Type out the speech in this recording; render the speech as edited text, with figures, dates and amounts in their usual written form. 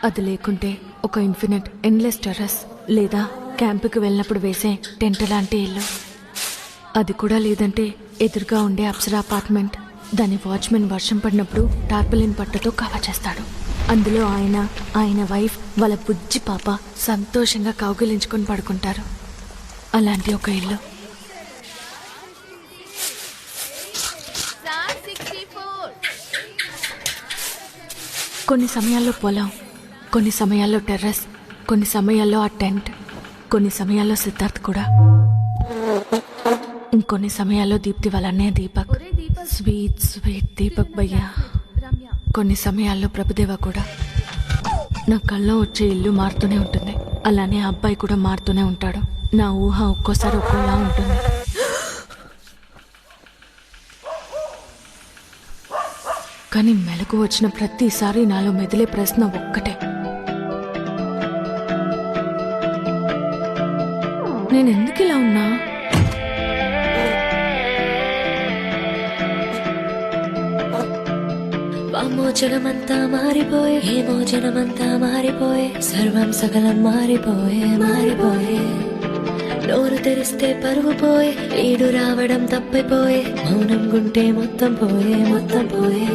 అది లేకుంటే ఒక ఇన్ఫినిట్ ఎండ్లెస్ టెర్రస్ లేదా క్యాంపుకి వెళ్ళినప్పుడు వేసే టెంట్ లాంటి ఇల్లు. అది కూడా లేదంటే ఎదురుగా ఉండే అప్సరా అపార్ట్మెంట్. దాని వాచ్మెన్ వర్షం పడినప్పుడు టార్పలిన్ పట్టతో కవర్ చేస్తాడు. అందులో ఆయన వైఫ్ వాళ్ళ బుజ్జి పాప సంతోషంగా కౌగిలించుకొని పడుకుంటారు. అలాంటి ఒక ఇల్లు. కొన్ని సమయాల్లో పొలం, కొన్ని సమయాల్లో టెర్రస్, కొన్ని సమయాల్లో ఆ టెంట్, కొన్ని సమయాల్లో సిద్ధార్థ్ కూడా, ఇంకొన్ని సమయాల్లో దీప్తి వాళ్ళ అన్నయ్య దీపక్. స్వీట్ స్వీట్ దీపక్ భయ్యా. కొన్ని సమయాల్లో ప్రభుదేవ కూడా. నా కళ్ళలో వచ్చే ఇల్లు మారుతూనే ఉంటుంది, అలానే అబ్బాయి కూడా మారుతూనే ఉంటాడు. నా ఊహ ఒక్కోసారి ఒక్కోలా ఉంటుంది. కానీ మెలకు వచ్చిన ప్రతిసారి నాలో మెదిలే ప్రశ్న ఒక్కటే, నేనెందుకు ఇలా ఉన్నా? వామోచనమంతా మారిపోయే, హేమోచనమంతా మారిపోయే, సర్వం సకలం మారిపోయే మారిపోయే. నోరు తెరిస్తే పరువు పోయే, ఈడు రావడం తప్పిపోయే, మౌనం గుంటే మొత్తం పోయే మొత్తం పోయే.